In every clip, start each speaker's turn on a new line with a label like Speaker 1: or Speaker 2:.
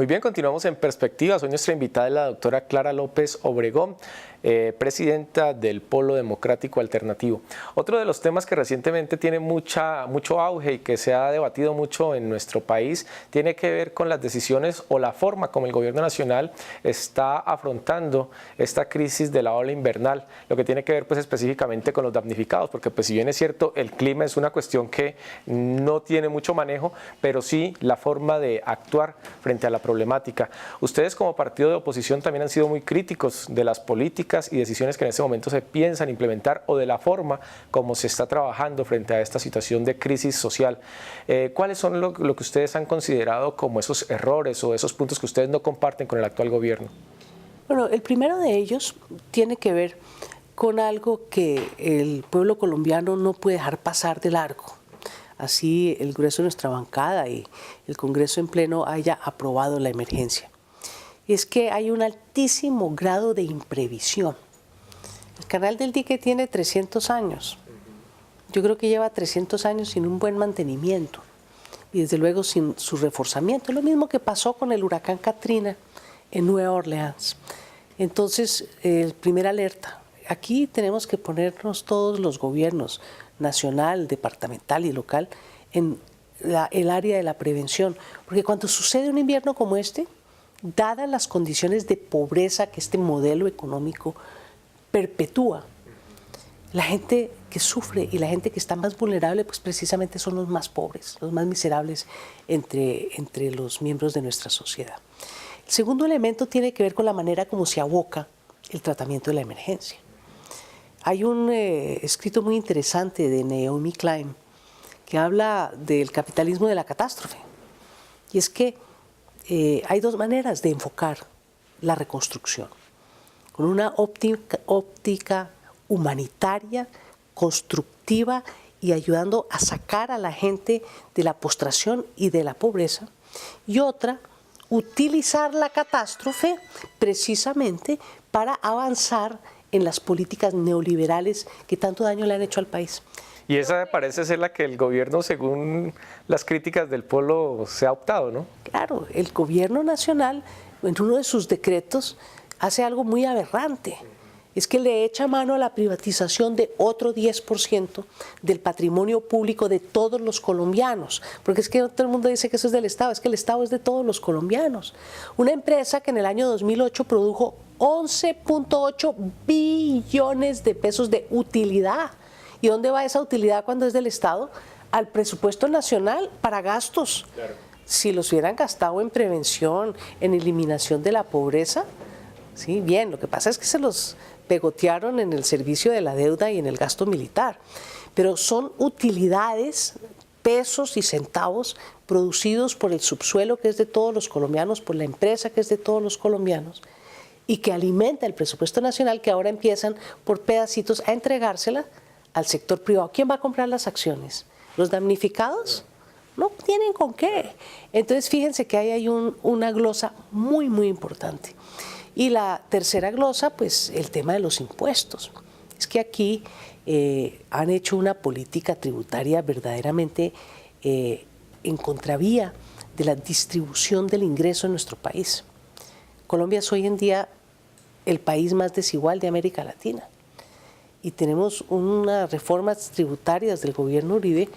Speaker 1: Muy bien, continuamos en Perspectivas. Hoy nuestra invitada es la doctora Clara López Obregón, presidenta del Polo Democrático Alternativo. Otro de los temas que recientemente tiene mucho auge y que se ha debatido mucho en nuestro país tiene que ver con las decisiones o la forma como el gobierno nacional está afrontando esta crisis de la ola invernal, lo que tiene que ver pues específicamente con los damnificados, porque pues si bien es cierto el clima es una cuestión que no tiene mucho manejo, pero sí la forma de actuar frente a la problemática. Ustedes como partido de oposición también han sido muy críticos de las políticas y decisiones que en este momento se piensan implementar o de la forma como se está trabajando frente a esta situación de crisis social. ¿Cuáles son lo que ustedes han considerado como esos errores o esos puntos que ustedes no comparten con el actual gobierno?
Speaker 2: Bueno, el primero de ellos tiene que ver con algo que el pueblo colombiano no puede dejar pasar de largo. Así el grueso de nuestra bancada y el Congreso en pleno haya aprobado la emergencia. Y es que hay un altísimo grado de imprevisión. El Canal del Dique tiene 300 años. Yo creo que lleva 300 años sin un buen mantenimiento y desde luego sin su reforzamiento. Lo mismo que pasó con el huracán Katrina en Nueva Orleans. Entonces, primera alerta. Aquí tenemos que ponernos todos los gobiernos, nacional, departamental y local, en el área de la prevención. Porque cuando sucede un invierno como este, dadas las condiciones de pobreza que este modelo económico perpetúa, la gente que sufre y la gente que está más vulnerable, pues precisamente son los más pobres, los más miserables entre los miembros de nuestra sociedad. El segundo elemento tiene que ver con la manera como se aboca el tratamiento de la emergencia. Hay un escrito muy interesante de Naomi Klein que habla del capitalismo de la catástrofe. Y es que hay dos maneras de enfocar la reconstrucción. Con una óptica humanitaria, constructiva y ayudando a sacar a la gente de la postración y de la pobreza. Y otra, utilizar la catástrofe precisamente para avanzar en las políticas neoliberales que tanto daño le han hecho al país.
Speaker 1: Y esa parece ser la que el gobierno, según las críticas del Polo, se ha optado, ¿no?
Speaker 2: Claro, el gobierno nacional, en uno de sus decretos, hace algo muy aberrante. Es que le echa mano a la privatización de otro 10% del patrimonio público de todos los colombianos. Porque es que todo el mundo dice que eso es del Estado, es que el Estado es de todos los colombianos. Una empresa que en el año 2008 produjo 11.8 billones de pesos de utilidad. ¿Y dónde va esa utilidad cuando es del Estado? Al presupuesto nacional para gastos. Claro. Si los hubieran gastado en prevención, en eliminación de la pobreza, sí, bien, lo que pasa es que se los pegotearon en el servicio de la deuda y en el gasto militar. Pero son utilidades, pesos y centavos producidos por el subsuelo que es de todos los colombianos, por la empresa que es de todos los colombianos y que alimenta el presupuesto nacional, que ahora empiezan por pedacitos a entregársela al sector privado. ¿Quién va a comprar las acciones? ¿Los damnificados? No tienen con qué. Entonces fíjense que ahí hay una glosa muy, muy importante. Y la tercera glosa, pues el tema de los impuestos. Es que aquí han hecho una política tributaria verdaderamente en contravía de la distribución del ingreso en nuestro país. Colombia es hoy en día el país más desigual de América Latina. Y tenemos unas reformas tributarias del gobierno Uribe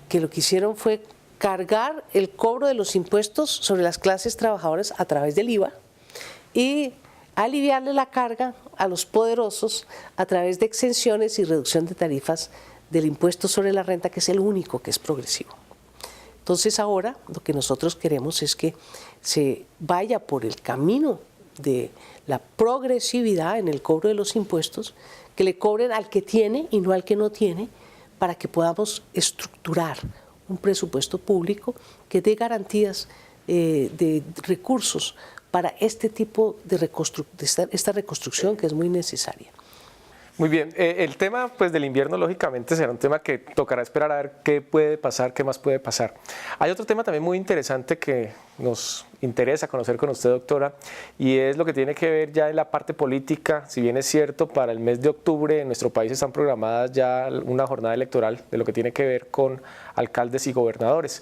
Speaker 2: que lo que hicieron fue cargar el cobro de los impuestos sobre las clases trabajadoras a través del IVA y aliviarle la carga a los poderosos a través de exenciones y reducción de tarifas del impuesto sobre la renta, que es el único que es progresivo. Entonces ahora lo que nosotros queremos es que se vaya por el camino de la progresividad en el cobro de los impuestos, que le cobren al que tiene y no al que no tiene, para que podamos estructurar un presupuesto público que dé garantías de recursos para este tipo de esta reconstrucción que es muy necesaria.
Speaker 1: Muy bien, el tema pues, del invierno lógicamente será un tema que tocará esperar a ver qué puede pasar, qué más puede pasar. Hay otro tema también muy interesante que nos interesa conocer con usted, doctora, y es lo que tiene que ver ya en la parte política. Si bien es cierto, para el mes de octubre en nuestro país están programadas ya una jornada electoral de lo que tiene que ver con alcaldes y gobernadores.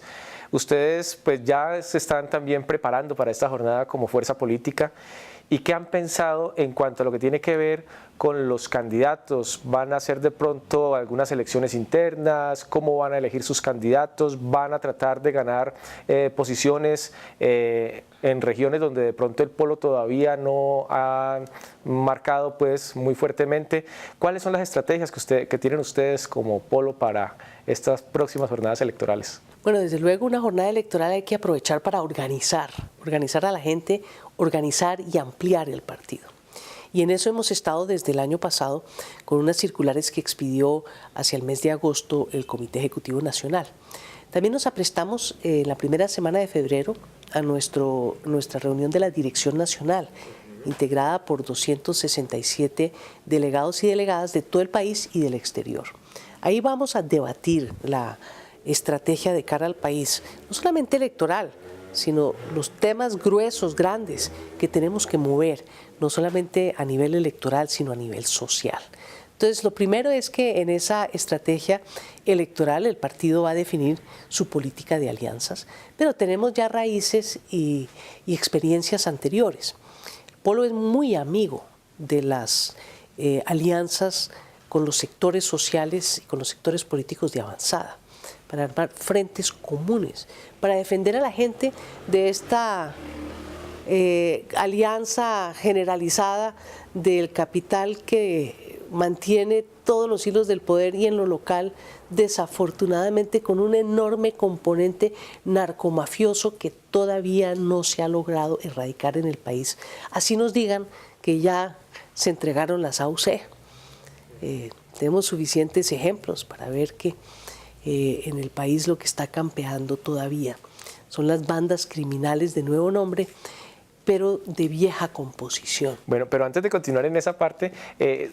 Speaker 1: Ustedes pues ya se están también preparando para esta jornada como fuerza política. ¿Y qué han pensado en cuanto a lo que tiene que ver con los candidatos? ¿Van a hacer de pronto algunas elecciones internas? ¿Cómo van a elegir sus candidatos? ¿Van a tratar de ganar posiciones en regiones donde de pronto el polo todavía no ha marcado pues muy fuertemente? ¿Cuáles son las estrategias que tienen ustedes como polo para estas próximas jornadas electorales?
Speaker 2: Bueno, desde luego una jornada electoral hay que aprovechar para organizar a la gente, organizar y ampliar el partido. Y en eso hemos estado desde el año pasado con unas circulares que expidió hacia el mes de agosto el Comité Ejecutivo Nacional. También nos aprestamos en la primera semana de febrero a nuestra reunión de la Dirección Nacional, integrada por 267 delegados y delegadas de todo el país y del exterior. Ahí vamos a debatir la estrategia de cara al país, no solamente electoral, sino los temas gruesos, grandes, que tenemos que mover, no solamente a nivel electoral, sino a nivel social. Entonces, lo primero es que en esa estrategia electoral el partido va a definir su política de alianzas, pero tenemos ya raíces y experiencias anteriores. El Polo es muy amigo de las alianzas con los sectores sociales y con los sectores políticos de avanzada, para armar frentes comunes, para defender a la gente de esta alianza generalizada del capital que mantiene todos los hilos del poder y en lo local, desafortunadamente con un enorme componente narcomafioso que todavía no se ha logrado erradicar en el país. Así nos digan que ya se entregaron las AUC. Tenemos suficientes ejemplos para ver que en el país lo que está campeando todavía son las bandas criminales de nuevo nombre, pero de vieja composición.
Speaker 1: Bueno, pero antes de continuar en esa parte,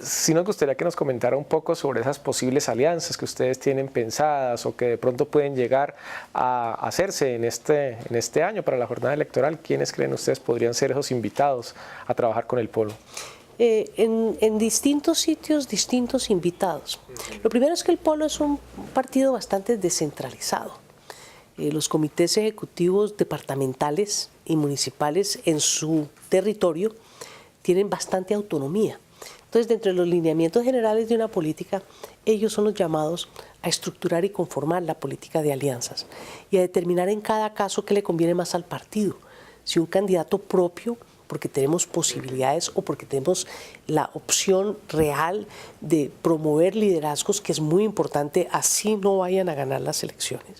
Speaker 1: sí nos gustaría que nos comentara un poco sobre esas posibles alianzas que ustedes tienen pensadas o que de pronto pueden llegar a hacerse en este año para la jornada electoral. ¿Quiénes creen ustedes podrían ser esos invitados a trabajar con el Polo?
Speaker 2: En distintos sitios, distintos invitados. Lo primero es que el Polo es un partido bastante descentralizado. Los comités ejecutivos departamentales y municipales en su territorio tienen bastante autonomía. Entonces, dentro de los lineamientos generales de una política, ellos son los llamados a estructurar y conformar la política de alianzas y a determinar en cada caso qué le conviene más al partido. Si un candidato propio, porque tenemos posibilidades o porque tenemos la opción real de promover liderazgos, que es muy importante, así no vayan a ganar las elecciones,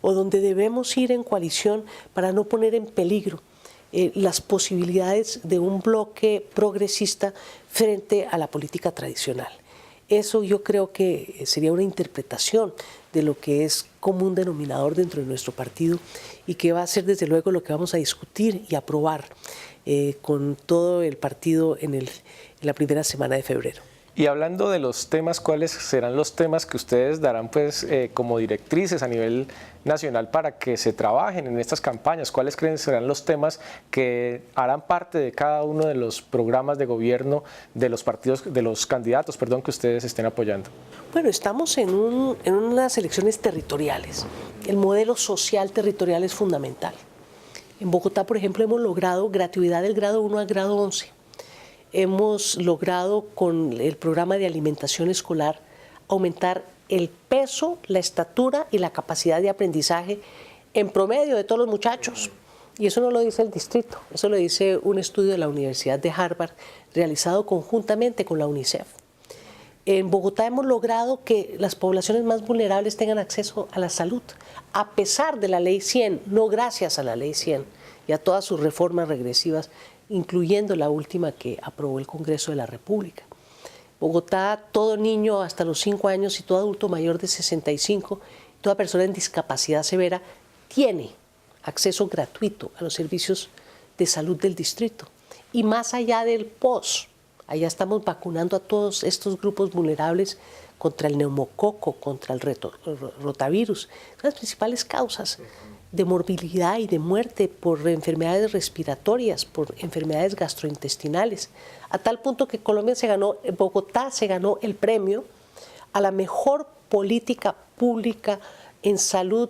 Speaker 2: o donde debemos ir en coalición para no poner en peligro las posibilidades de un bloque progresista frente a la política tradicional. Eso yo creo que sería una interpretación de lo que es común denominador dentro de nuestro partido y que va a ser desde luego lo que vamos a discutir y aprobar con todo el partido en la primera semana de febrero.
Speaker 1: Y hablando de los temas, ¿cuáles serán los temas que ustedes darán pues, como directrices a nivel nacional para que se trabajen en estas campañas? ¿Cuáles creen serán los temas que harán parte de cada uno de los programas de gobierno de los partidos, de los candidatos, perdón, que ustedes estén apoyando?
Speaker 2: Bueno, estamos en unas elecciones territoriales. El modelo social territorial es fundamental. En Bogotá, por ejemplo, hemos logrado gratuidad del grado 1 al grado 11. Hemos logrado con el programa de alimentación escolar aumentar el peso, la estatura y la capacidad de aprendizaje en promedio de todos los muchachos. Y eso no lo dice el distrito, eso lo dice un estudio de la Universidad de Harvard realizado conjuntamente con la UNICEF. En Bogotá hemos logrado que las poblaciones más vulnerables tengan acceso a la salud, a pesar de la Ley 100, no gracias a la Ley 100 y a todas sus reformas regresivas, incluyendo la última que aprobó el Congreso de la República. Bogotá, todo niño hasta los 5 años y todo adulto mayor de 65, toda persona en discapacidad severa, tiene acceso gratuito a los servicios de salud del distrito. Y más allá del POS, allá estamos vacunando a todos estos grupos vulnerables contra el neumococo, contra el rotavirus, son las principales causas de morbilidad y de muerte por enfermedades respiratorias, por enfermedades gastrointestinales, a tal punto que Bogotá se ganó el premio a la mejor política pública en salud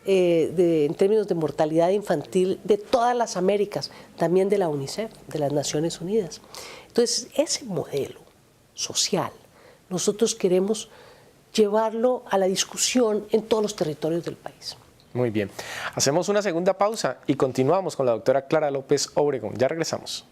Speaker 2: en términos de mortalidad infantil de todas las Américas, también de la UNICEF, de las Naciones Unidas. Entonces, ese modelo social, nosotros queremos llevarlo a la discusión en todos los territorios del país.
Speaker 1: Muy bien. Hacemos una segunda pausa y continuamos con la doctora Clara López Obregón. Ya regresamos.